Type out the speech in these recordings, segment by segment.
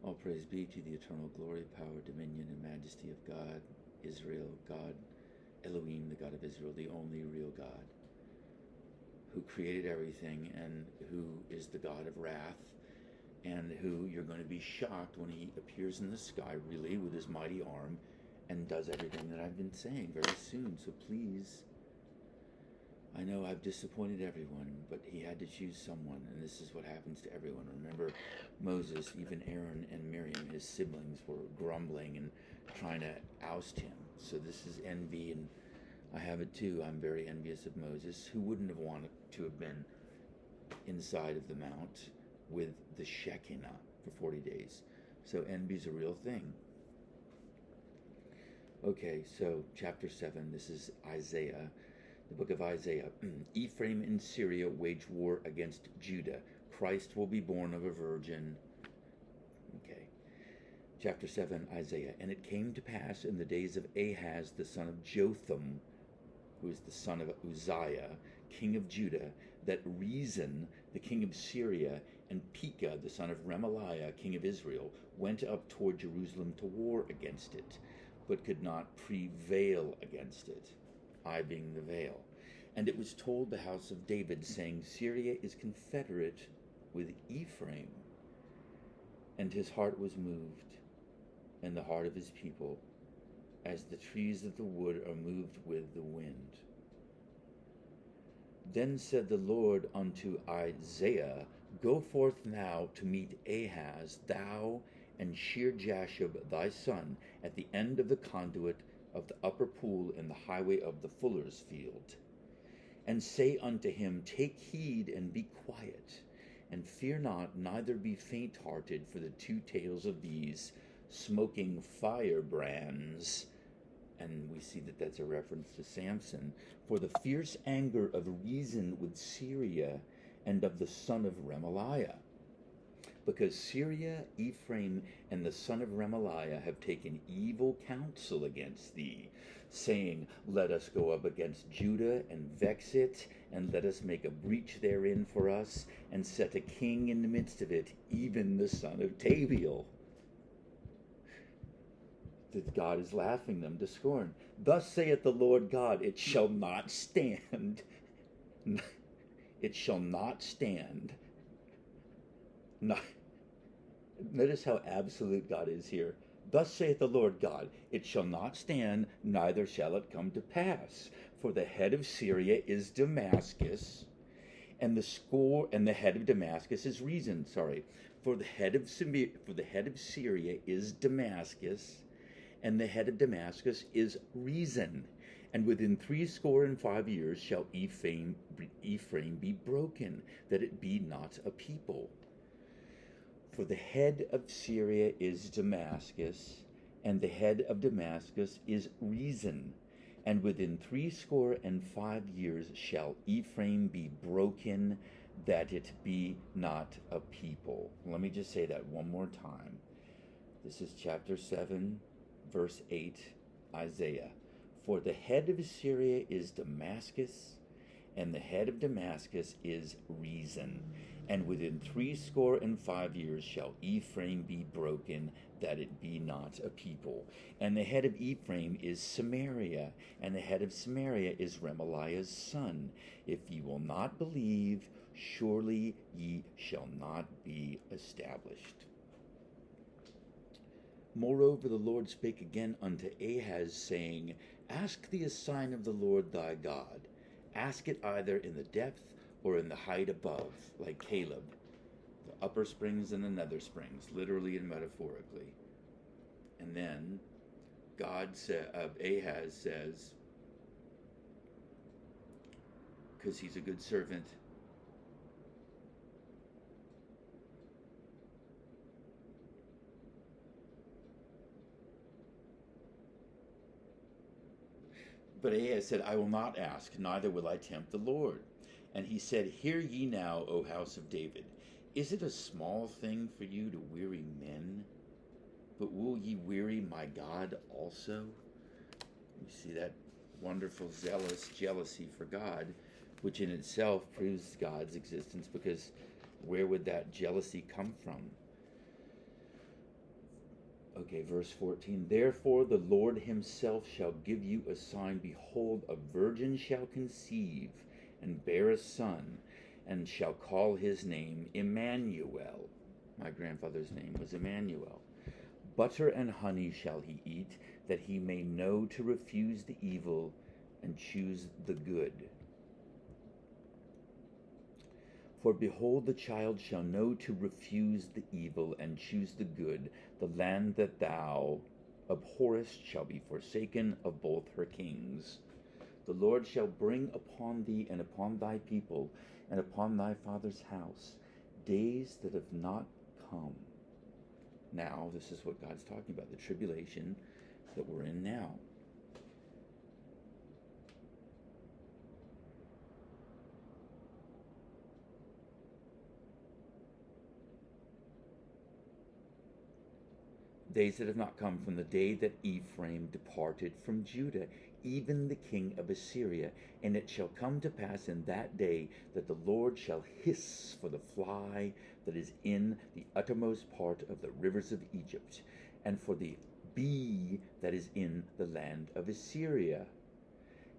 All praise be to the eternal glory, power, dominion, and majesty of God, Israel, God, Elohim, the God of Israel, the only real God, who created everything and who is the God of wrath, and who you're going to be shocked when he appears in the sky, really, with his mighty arm, and does everything that I've been saying very soon. So please, I know I've disappointed everyone, but he had to choose someone, and this is what happens to everyone. Remember, Moses, even Aaron and Miriam, his siblings, were grumbling and trying to oust him. So this is envy, and I have it too. I'm very envious of Moses, who wouldn't have wanted to have been inside of the mount with the Shekinah for 40 days. So envy's a real thing. Okay, so chapter 7, this is Isaiah. The book of Isaiah. Ephraim and Syria wage war against Judah. Christ will be born of a virgin. Okay. Chapter 7, Isaiah. And it came to pass in the days of Ahaz, the son of Jotham, who is the son of Uzziah, king of Judah, that Rezin, the king of Syria, and Pekah, the son of Remaliah, king of Israel, went up toward Jerusalem to war against it, but could not prevail against it, I being the veil. And it was told the house of David, saying, Syria is confederate with Ephraim. And his heart was moved, and the heart of his people, as the trees of the wood are moved with the wind. Then said the Lord unto Isaiah, Go forth now to meet Ahaz, thou and Shear-Jashub thy son, at the end of the conduit of the upper pool in the highway of the fuller's field. And say unto him, Take heed and be quiet, and fear not, neither be faint-hearted for the two tails of these smoking firebrands. And we see that that's a reference to Samson. For the fierce anger of Rezin with Syria and of the son of Remaliah. Because Syria, Ephraim, and the son of Remaliah have taken evil counsel against thee, saying, Let us go up against Judah and vex it, and let us make a breach therein for us, and set a king in the midst of it, even the son of Tabiel. That God is laughing them to scorn. Thus saith the Lord God, It shall not stand. It shall not stand. Notice how absolute God is here. Thus saith the Lord God, It shall not stand, neither shall it come to pass. For the head of Syria is Damascus, and the head of Damascus is Rezin. For the head of Syria is Damascus, and the head of Damascus is Rezin. And within 65 years shall Ephraim be broken, that it be not a people. For the head of Syria is Damascus, and the head of Damascus is Rezin. And within 65 years shall Ephraim be broken, that it be not a people. Let me just say that one more time. This is chapter 7, verse 8, Isaiah. For the head of Syria is Damascus, and the head of Damascus is Rezin. And within 65 years shall Ephraim be broken, that it be not a people. And the head of Ephraim is Samaria, and the head of Samaria is Remaliah's son. If ye will not believe, surely ye shall not be established. Moreover, the Lord spake again unto Ahaz, saying, Ask thee a sign of the Lord thy God. Ask it either in the depth or in the height above, like Caleb, the upper springs and the nether springs, literally and metaphorically. And then Ahaz says, because he's a good servant, but Ahaz said, I will not ask, neither will I tempt the Lord. And he said, Hear ye now, O house of David. Is it a small thing for you to weary men? But will ye weary my God also? You see that wonderful zealous jealousy for God, which in itself proves God's existence, because where would that jealousy come from? Okay, verse 14. Therefore the Lord himself shall give you a sign. Behold, a virgin shall conceive and bear a son, and shall call his name Emmanuel. My grandfather's name was Emmanuel. Butter and honey shall he eat, that he may know to refuse the evil and choose the good. For behold, the child shall know to refuse the evil and choose the good. The land that thou abhorrest shall be forsaken of both her kings. The Lord shall bring upon thee and upon thy people and upon thy father's house days that have not come. Now, this is what God's talking about, the tribulation that we're in now. Days that have not come, from the day that Ephraim departed from Judah, even the king of Assyria. And it shall come to pass in that day that the Lord shall hiss for the fly that is in the uttermost part of the rivers of Egypt, and for the bee that is in the land of Assyria.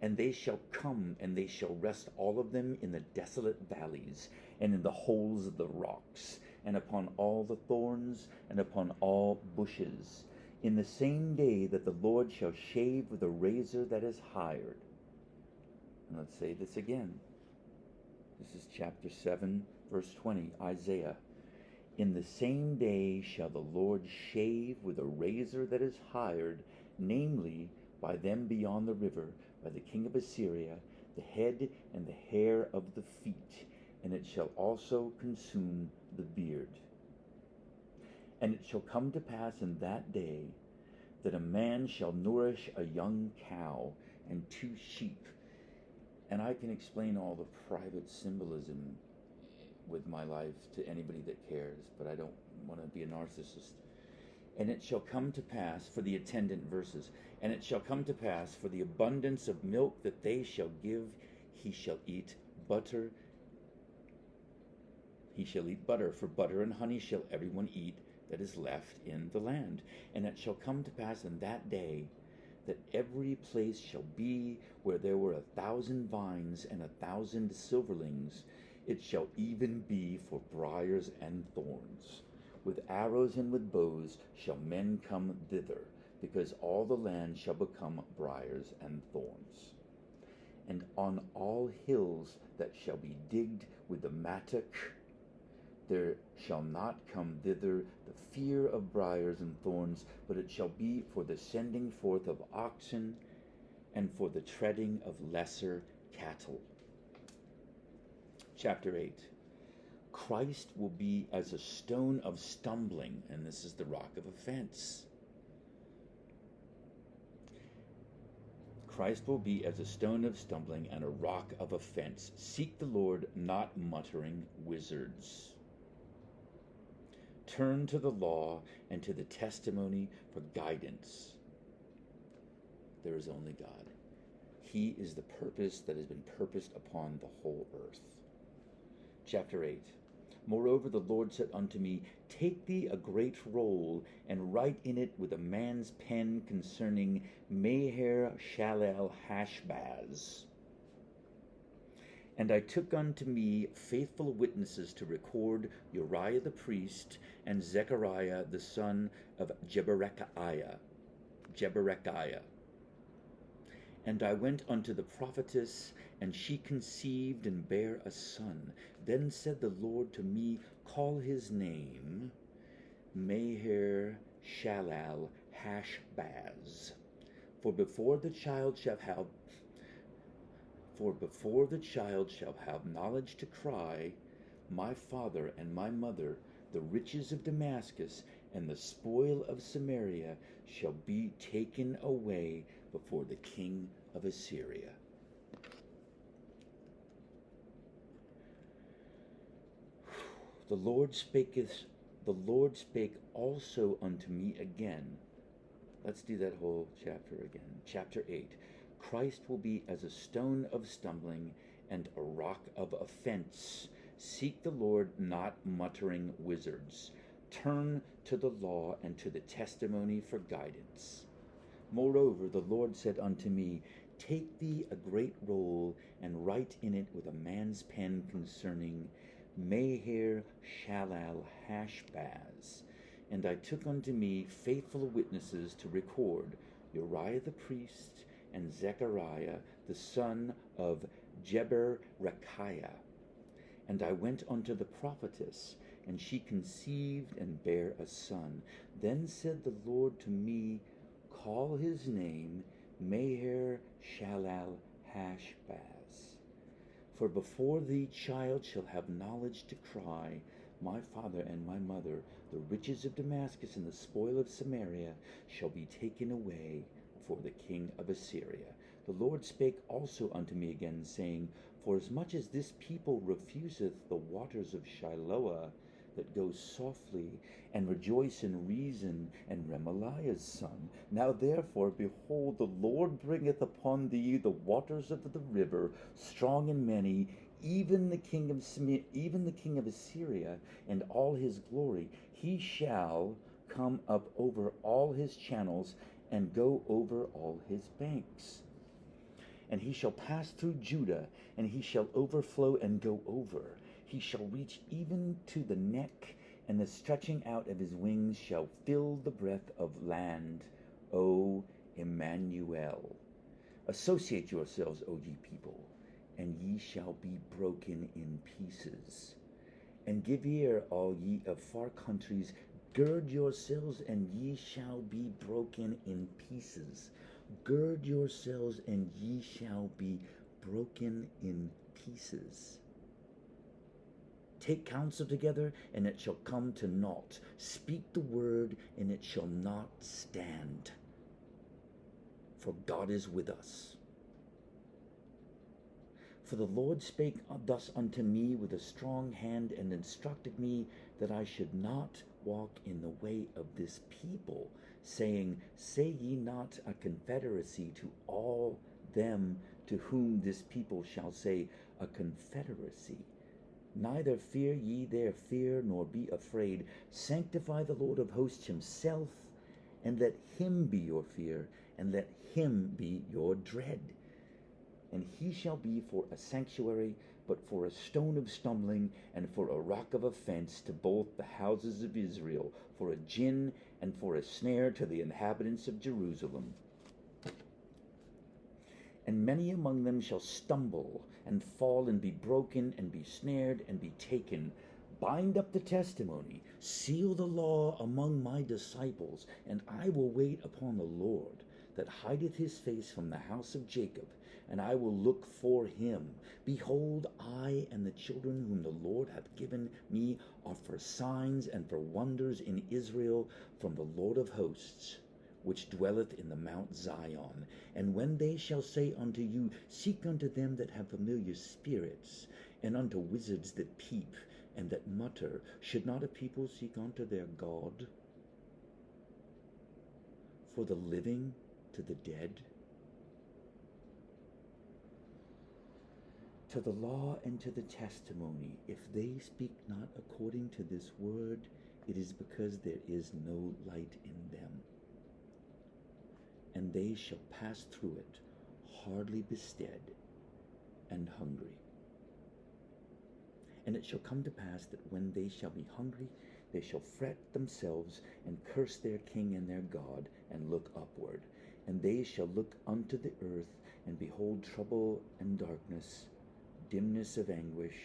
And they shall come, and they shall rest all of them in the desolate valleys, and in the holes of the rocks, and upon all the thorns, and upon all bushes, in the same day that the Lord shall shave with a razor that is hired. And let's say this again. This is chapter 7, verse 20, Isaiah. In the same day shall the Lord shave with a razor that is hired, namely, by them beyond the river, by the king of Assyria, the head and the hair of the feet, and it shall also consume the beard. And it shall come to pass in that day that a man shall nourish a young cow and 2 sheep. And I can explain all the private symbolism with my life to anybody that cares, but I don't want to be a narcissist. And it shall come to pass, for the attendant verses, and it shall come to pass for the abundance of milk that they shall give, he shall eat butter. He shall eat butter, for butter and honey shall everyone eat that is left in the land. And it shall come to pass in that day that every place shall be where there were 1,000 vines and 1,000 silverlings. It shall even be for briars and thorns. With arrows and with bows shall men come thither, because all the land shall become briars and thorns. And on all hills that shall be digged with the mattock, there shall not come thither the fear of briars and thorns, but it shall be for the sending forth of oxen and for the treading of lesser cattle. Chapter 8. Christ will be as a stone of stumbling, and this is the rock of offense. Christ will be as a stone of stumbling and a rock of offense. Seek the Lord, not muttering wizards. Turn to the law and to the testimony for guidance. There is only God. He is the purpose that has been purposed upon the whole earth. Chapter 8. Moreover, the Lord said unto me, Take thee a great roll, and write in it with a man's pen concerning Mahershalalhashbaz. And I took unto me faithful witnesses to record Uriah the priest and Zechariah the son of Jeberechiah. And I went unto the prophetess, and she conceived and bare a son. Then said the Lord to me, Call his name Mahershalalhashbaz. For before the child shall have knowledge to cry, my father and my mother, the riches of Damascus and the spoil of Samaria shall be taken away before the king of Assyria. The Lord spake also unto me again. Let's do that whole chapter again. Chapter 8. Christ will be as a stone of stumbling and a rock of offense. Seek the Lord, not muttering wizards. Turn to the law and to the testimony for guidance. Moreover, the Lord said unto me, Take thee a great roll, and write in it with a man's pen concerning Mahershalalhashbaz. And I took unto me faithful witnesses to record Uriah the priest, and Zechariah the son of Jeberechiah. And I went unto the prophetess, and she conceived and bare a son. Then said the Lord to me, Call his name Mahershalalhashbaz. For before thee child shall have knowledge to cry, My father and my mother, the riches of Damascus and the spoil of Samaria shall be taken away for the king of Assyria. The Lord spake also unto me again, saying, Forasmuch as this people refuseth the waters of Shiloah, that goes softly, and rejoice in Rezin and Remaliah's son. Now therefore, behold, the Lord bringeth upon thee the waters of the river, strong and many, even the king of Assyria, and all his glory. He shall come up over all his channels, and go over all his banks. And he shall pass through Judah, and he shall overflow and go over. He shall reach even to the neck, and the stretching out of his wings shall fill the breadth of land. O Emmanuel. Associate yourselves, O ye people, and ye shall be broken in pieces. And give ear, all ye of far countries, gird yourselves, and ye shall be broken in pieces. Gird yourselves, and ye shall be broken in pieces. Take counsel together, and it shall come to naught. Speak the word, and it shall not stand. For God is with us. For the Lord spake thus unto me with a strong hand, and instructed me that I should not walk in the way of this people, saying, Say ye not a confederacy to all them to whom this people shall say a confederacy. Neither fear ye their fear, nor be afraid. Sanctify the Lord of hosts himself, and let him be your fear, and let him be your dread. And he shall be for a sanctuary, but for a stone of stumbling, and for a rock of offense to both the houses of Israel, for a gin and for a snare to the inhabitants of Jerusalem. And many among them shall stumble, and fall, and be broken, and be snared, and be taken. Bind up the testimony, seal the law among my disciples, and I will wait upon the Lord, that hideth his face from the house of Jacob, and I will look for him. Behold, I and the children whom the Lord hath given me are for signs and for wonders in Israel from the Lord of hosts, which dwelleth in the Mount Zion. And when they shall say unto you, Seek unto them that have familiar spirits, and unto wizards that peep, and that mutter, should not a people seek unto their God? For the living to the dead? To the law and to the testimony, if they speak not according to this word, it is because there is no light in them. And they shall pass through it, hardly bestead and hungry. And it shall come to pass that when they shall be hungry, they shall fret themselves, and curse their king and their God, and look upward. And they shall look unto the earth, and behold trouble and darkness, dimness of anguish,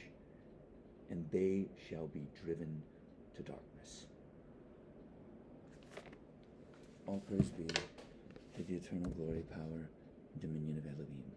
and they shall be driven to darkness. All praise be to the eternal glory, power, and dominion of Elohim.